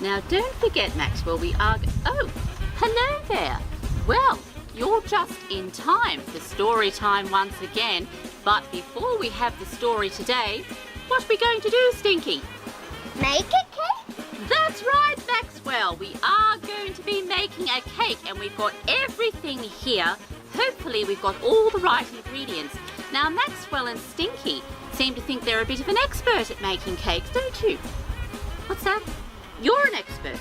Now don't forget, Maxwell, we are... Oh, hello there. Well, you're just in time for story time once again. But before we have the story today, what are we going to do, Stinky? Make a cake? That's right, Maxwell. We are going to be making a cake, and we've got everything here. Hopefully we've got all the right ingredients. Now, Maxwell and Stinky seem to think they're a bit of an expert at making cakes, don't you? What's that? You're an expert.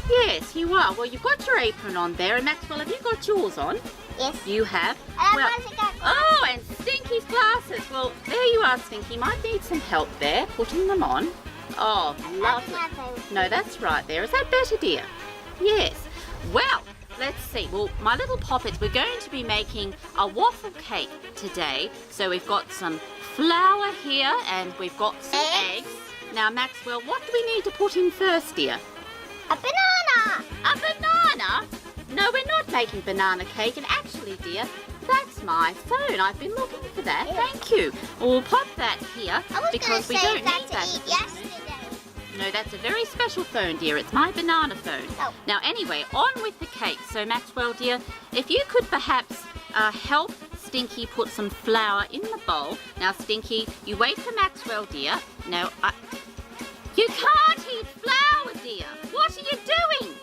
Yes, you are. Well, you've got your apron on there, and Maxwell, have you got yours on? Yes. You have? Well, oh, and Stinky's glasses. Well, there you are, Stinky. Might need some help there, putting them on. Oh, lovely. No, that's right there. Is that better, dear? Yes. Well, let's see. Well, my little poppets, we're going to be making a waffle cake today. So we've got some flour here, and we've got some eggs. Now, Maxwell, what do we need to put in first, dear? A banana. A banana? No, we're not making banana cake. And actually, dear, that's my phone. I've been looking for that. Yeah. Thank you. We'll pop that here because we don't need that. Eat yesterday. No, that's a very special phone, dear. It's my banana phone. Oh. Now, anyway, on with the cake. So, Maxwell, dear, if you could perhaps help Stinky put some flour in the bowl. Now, Stinky, you wait for Maxwell, dear. No, you can't eat flour, dear. What are you doing?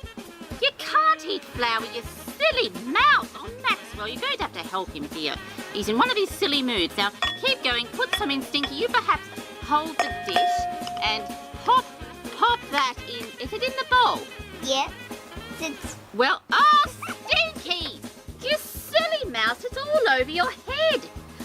You can't eat flour, you silly mouse. Oh, Maxwell, you're going to have to help him, dear. He's in one of his silly moods. Now, keep going. Put some in, Stinky. You perhaps hold the dish and pop that in. Is it in the bowl? Yeah. Well, oh, Stinky! You silly mouse. It's all over your head.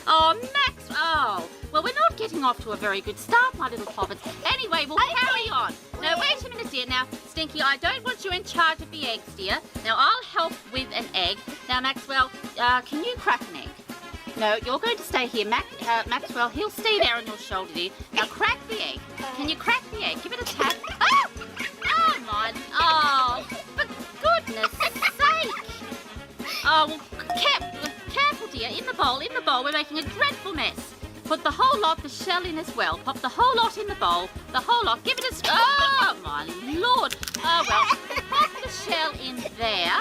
Oh, Max. Oh. Well, we're not getting off to a very good start, my little poppets. Anyway, we'll carry on. No, wait a minute, dear. Now, Stinky, I don't want you in charge of the eggs, dear. Now, I'll help with an egg. Now, Maxwell, can you crack an egg? No, you're going to stay here. Maxwell, he'll stay there on your shoulder, dear. Now, crack the egg. Can you crack the egg? Give it a tap. Oh! Oh, my... Oh, for goodness sake. Oh, well, careful, dear. In the bowl. We're making a dreadful mess. Put the whole lot, the shell in as well. Pop the whole lot in the bowl. The whole lot. Give it a... Oh, my Lord. Oh, well, pop the shell in there.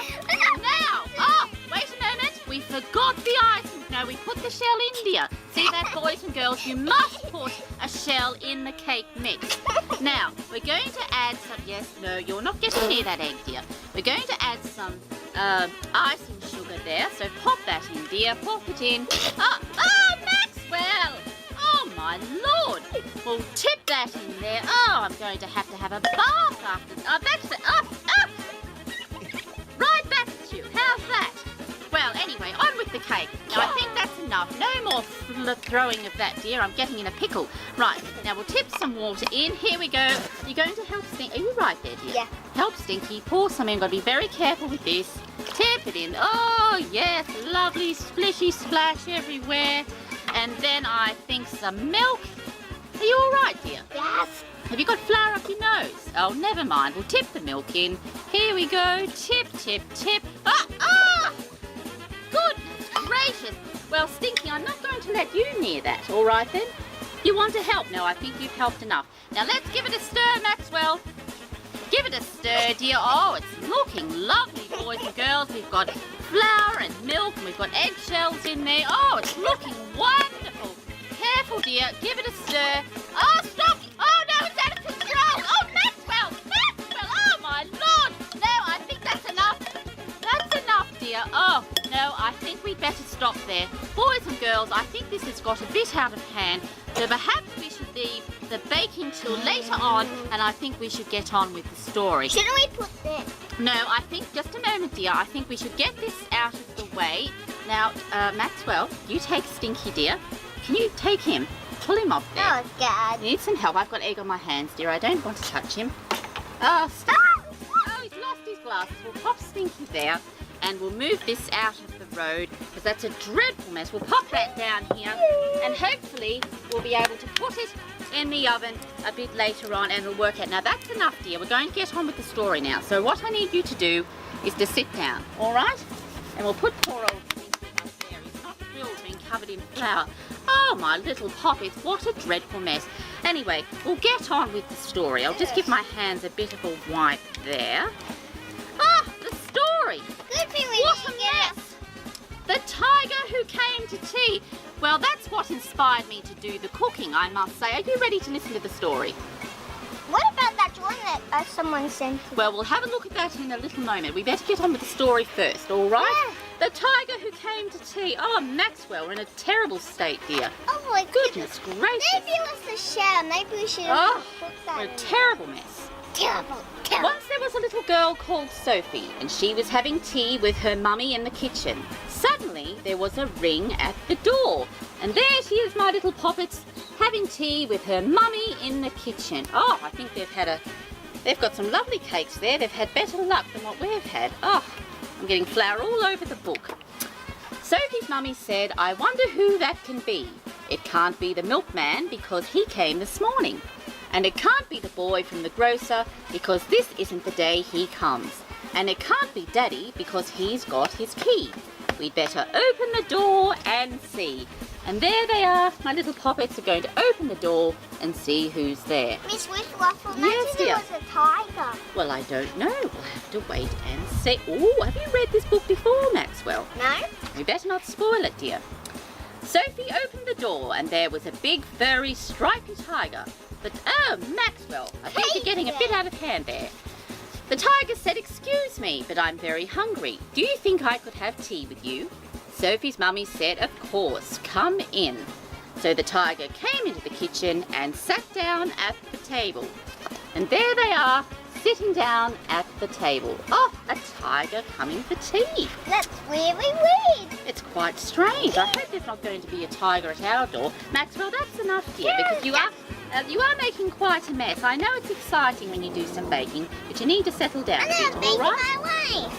Now, oh, wait a moment. We forgot the icing. No, we put the shell in, dear. See that, boys and girls? You must put a shell in the cake mix. Now, we're going to add some... Yes, no, you're not getting near that egg, dear. We're going to add some icing sugar there. So pop that in, dear. Pop it in. Oh, Maxwell! Oh, my Lord! We'll tip that in there. Oh, I'm going to have a bath after... Oh, that's it. Right back at you. How's that? Well, anyway, on with the cake. Now, I think that's enough. No more throwing of that, dear. I'm getting in a pickle. Right, now we'll tip some water in. Here we go. You're going to help Stinky. Are you right there, dear? Yeah. Help Stinky. Pour some in. Got to be very careful with this. Tip it in. Oh, yes. Lovely splishy splash everywhere. And then I think some milk. Are you all right, dear? Yes. Have you got flour up your nose? Oh, never mind. We'll tip the milk in. Here we go. Tip, tip, tip. Goodness gracious. Well, Stinky, I'm not going to let you near that. All right, then? You want to help? No, I think you've helped enough. Now, let's give it a stir, Maxwell. Give it a stir, dear. Oh, it's looking lovely, boys and girls. We've got flour and milk, and we've got eggshells in there. Oh, it's looking wonderful. Careful, dear. Give it a stir. Oh, stop. Oh, no, it's out of control. Oh, Maxwell. Oh, my Lord. No, I think that's enough. That's enough, dear. Oh, no, I think we'd better stop there. Boys and girls, I think this has got a bit out of hand. So perhaps we should leave the baking till later on, and I think we should get on with the story. Shouldn't we put this? No, I think, just a moment, dear. I think we should get this out of the way. Now, Maxwell, you take Stinky, dear. Can you take him? Pull him off there. Oh, God. You need some help. I've got egg on my hands, dear. I don't want to touch him. Oh, Stinky. Oh, he's lost his glasses. We'll pop Stinky there, and we'll move this out of the road, because that's a dreadful mess. We'll pop that down here, and hopefully we'll be able to put it in the oven a bit later on, and it'll work out. Now, that's enough, dear. We're going to get on with the story now. So what I need you to do is to sit down, all right? And we'll put poor old Stinky up there. He's not still drinking covered in flour. Oh, my little poppets, what a dreadful mess. Anyway, we'll get on with the story. I'll just give my hands a bit of a wipe there. Ah, the story. Good thing we What a didn't get mess. The tiger who came to tea. Well, that's what inspired me to do the cooking, I must say. Are you ready to listen to the story? What about that one that someone sent you? Well, we'll have a look at that in a little moment. We better get on with the story first, all right? Yeah. The tiger who came to tea. Oh, Maxwell, we're in a terrible state, dear. Oh my Goodness gracious. Maybe it was the shell. Maybe we should have Oh, put that we're a in. terrible mess. Terrible. Terrible. Once there was a little girl called Sophie, and she was having tea with her mummy in the kitchen. Suddenly, there was a ring at the door. And there she is, my little poppets, having tea with her mummy in the kitchen. Oh, I think they've got some lovely cakes there. They've had better luck than what we've had. Oh, I'm getting flour all over the book. Sophie's mummy said, I wonder who that can be. It can't be the milkman because he came this morning. And it can't be the boy from the grocer because this isn't the day he comes. And it can't be Daddy because he's got his key. We'd better open the door and see. And there they are, my little poppets are going to open the door and see who's there. Miss Wiffle Waffle, Yes, imagine dear. it was a tiger. Well, I don't know. We'll have to wait and see. Oh, have you read this book before, Maxwell? No? We better not spoil it, dear. Sophie opened the door and there was a big, furry, stripy tiger. But, oh, Maxwell, I think you're getting a bit out of hand there. The tiger said, excuse me, but I'm very hungry. Do you think I could have tea with you? Sophie's mummy said, of course, come in. So the tiger came into the kitchen and sat down at the table. And there they are, sitting down at the table. Oh, a tiger coming for tea. That's really weird. It's quite strange. I hope there's not going to be a tiger at our door. Maxwell, that's enough, dear, because you are making quite a mess. I know it's exciting when you do some baking, but you need to settle down I'm a bit, not all making right? my way.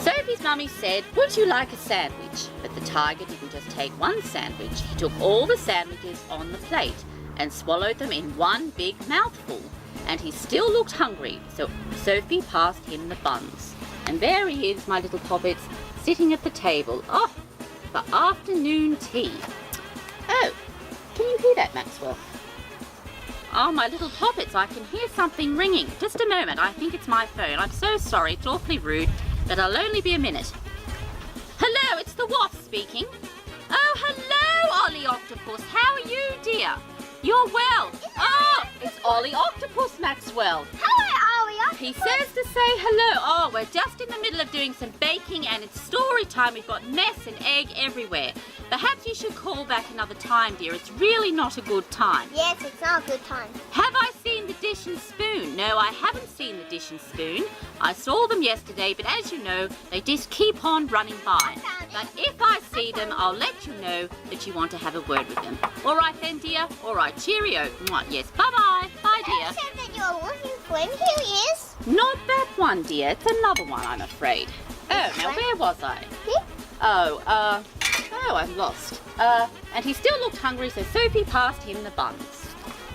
Sophie's mummy said, would you like a sandwich? But the tiger didn't just take one sandwich. He took all the sandwiches on the plate and swallowed them in one big mouthful. And he still looked hungry, so Sophie passed him the buns. And there he is, my little poppets, sitting at the table. Oh, for afternoon tea. Oh, can you hear that, Maxwell? Oh, my little poppets, I can hear something ringing. Just a moment, I think it's my phone. I'm so sorry, it's awfully rude, but I'll only be a minute. Hello, it's the Wasp speaking. Oh, hello, Ollie Octopus. How are you, dear? You're well. Oh, it's Ollie Octopus, Maxwell. Hello, Ollie. He says to say hello. Oh, we're just in the middle of doing some baking and it's story time. We've got mess and egg everywhere. Perhaps you should call back another time, dear. It's really not a good time. Yes, it's not a good time. Have I seen the dish and spoon? No, I haven't seen the dish and spoon. I saw them yesterday, but as you know, they just keep on running by. But if I see them, I'll let you know that you want to have a word with them. All right then, dear. All right, cheerio. Mwah. Yes, bye-bye. Bye, dear. You said that you're looking for him. Here he is. Not that one, dear. It's another one, I'm afraid. Oh, now where was I? Oh, I'm lost. And he still looked hungry, so Sophie passed him the buns.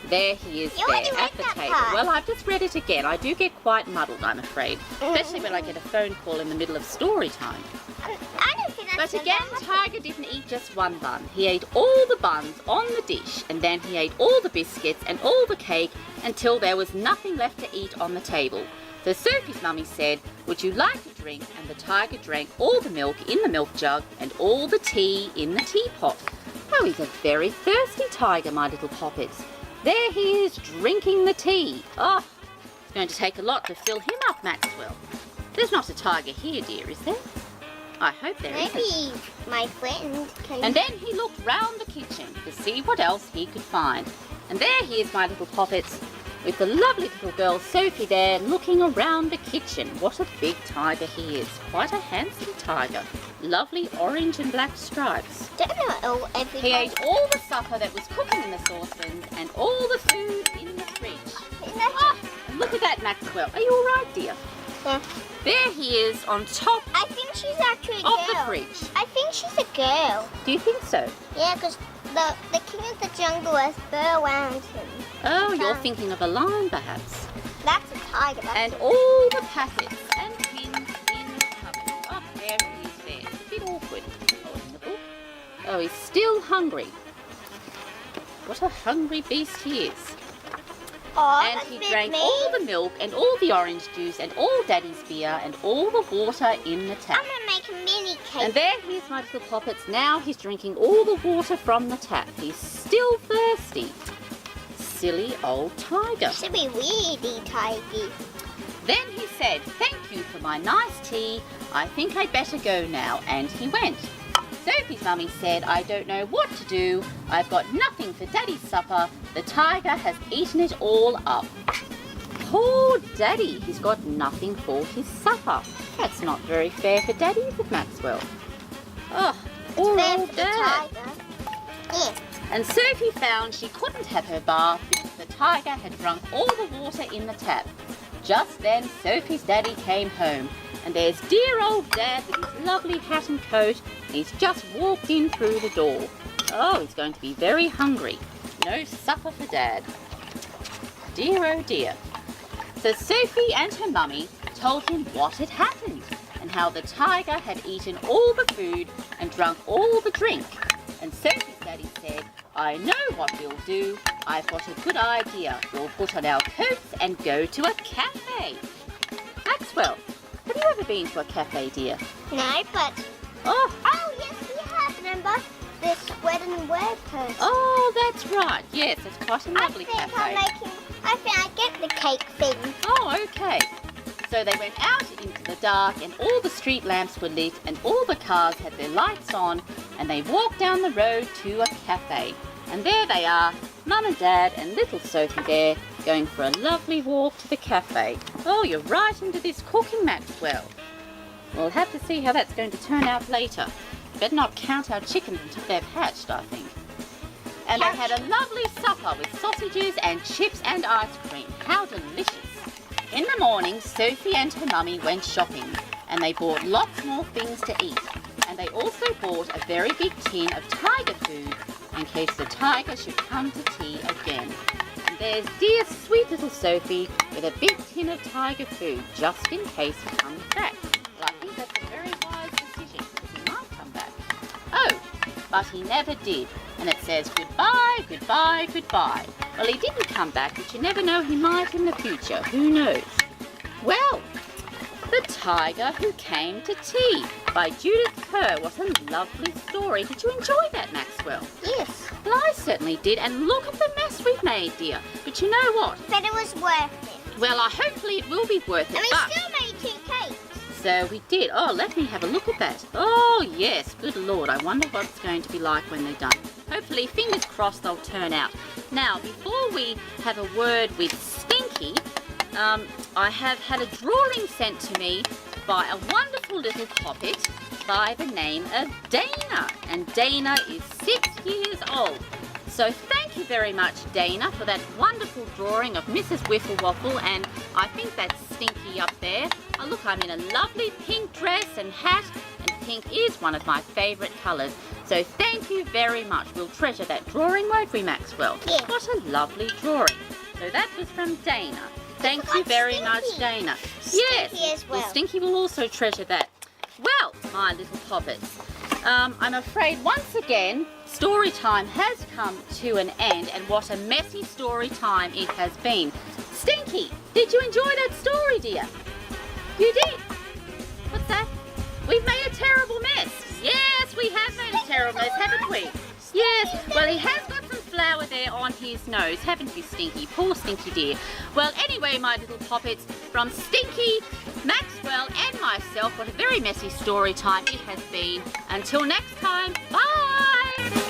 There he is You there already at read the that table. part. Well, I've just read it again. I do get quite muddled, I'm afraid. Especially when I get a phone call in the middle of story time. I don't think that's But again, Tiger didn't eat just one bun. He ate all the buns on the dish, and then he ate all the biscuits and all the cake until there was nothing left to eat on the table. So Sophie's mummy said, would you like a drink? And the tiger drank all the milk in the milk jug and all the tea in the teapot. Oh, he's a very thirsty tiger, my little poppets. There he is, drinking the tea. Oh, it's going to take a lot to fill him up, Maxwell. There's not a tiger here, dear, is there? I hope there isn't. Maybe my friend can... And then he looked round the kitchen to see what else he could find. And there he is, my little poppets, with the lovely little girl Sophie there looking around the kitchen. What a big tiger he is. Quite a handsome tiger. Lovely orange and black stripes. Don't know every He ate all the supper that was cooking in the saucepans and all the food in the fridge. Ah, and look at that, Maxwell. Are you all right, dear? Yeah. There he is on top I think she's actually a of girl. the fridge. I think she's a girl. Do you think so? Yeah, because the king of the jungle has fur around him. Oh, you're thinking of a lion, perhaps. That's a tiger. That's And all the packets and tins in the cupboard. Oh, there he is there. It's a bit awkward holding the book. Oh, he's still hungry. What a hungry beast he is. Oh, And that's he a bit drank mean. all the milk and all the orange juice and all Daddy's beer and all the water in the tap. I'm gonna make a mini cake. And there he's my little poppets. Now he's drinking all the water from the tap. He's still thirsty. Silly old tiger. Should be weirdy, tidy. Then he said, "Thank you for my nice tea. I think I'd better go now." And he went. Sophie's mummy said, "I don't know what to do. I've got nothing for Daddy's supper. The tiger has eaten it all up." Poor Daddy, he's got nothing for his supper. That's not very fair for Daddy, is it, Maxwell? Oh, poor Fair old for the Dad. tiger. Yeah. And Sophie found she couldn't have her bath because the tiger had drunk all the water in the tap. Just then Sophie's daddy came home, and there's dear old Dad with his lovely hat and coat, and he's just walked in through the door. Oh, he's going to be very hungry. No supper for Dad. Dear oh dear. So Sophie and her mummy told him what had happened and how the tiger had eaten all the food and drunk all the drink. And Sophie's daddy said, "I know what we'll do. I've got a good idea. We'll put on our coats and go to a cafe." Maxwell, have you ever been to a cafe, dear? No, but... Oh, yes, we have. Remember? This Sweat and Wear person. oh, that's right. Yes, it's quite a lovely cafe. I think I get the cake thing. Oh, okay. So they went out into the dark and all the street lamps were lit and all the cars had their lights on, and they walked down the road to a cafe. And there they are, Mum and Dad and little Sophie there, going for a lovely walk to the cafe. Oh, you're right into this cooking, Maxwell. We'll have to see how that's going to turn out later. Better not count our chickens until they've hatched, I think. And they had a lovely supper with sausages and chips and ice cream. How delicious. In the morning, Sophie and her mummy went shopping, and they bought lots more things to eat. And they also bought a very big tin of tiger food in case the tiger should come to tea again. And there's dear sweet little Sophie with a big tin of tiger food just in case he comes back. But I think that's a very wise decision because he might come back. Oh, but he never did. And it says goodbye, goodbye, goodbye. Well, he didn't come back, but you never know, he might in the future. Who knows? Well, The Tiger Who Came to Tea by Judith Kerr. What a lovely story. Did you enjoy that, Maxwell? Yes. Well, I certainly did. And look at the mess we've made, dear. But you know what? But it was worth it. Well, hopefully it will be worth it. And we but still made 2 cakes. So we did. Oh, let me have a look at that. Oh, yes. Good Lord. I wonder what it's going to be like when they're done. Hopefully, fingers crossed, they'll turn out. Now, before we have a word with Stinky, I have had a drawing sent to me by a wonderful little poppet by the name of Dana. And Dana is 6 years old. So thank you very much, Dana, for that wonderful drawing of Mrs. Wiffle Waffle, and I think that's Stinky up there. Oh, look, I'm in a lovely pink dress and hat, and pink is one of my favourite colours. So thank you very much. We'll treasure that drawing, won't we, Maxwell? Yes. What a lovely drawing. So that was from Dana. Thank you very much, Dana. Yes. Stinky as well. Stinky will also treasure that. Well, my little poppets, I'm afraid once again, story time has come to an end, and what a messy story time it has been. Stinky, did you enjoy that story, dear? You did? What's that? We've made a terrible mess. Yes, we have made a terrible mess, haven't we? Yes, well, he has got some flour there on his nose, haven't you, Stinky? Poor Stinky dear. Well, anyway, my little poppets, from Stinky, Maxwell and myself, what a very messy story time it has been. Until next time, bye!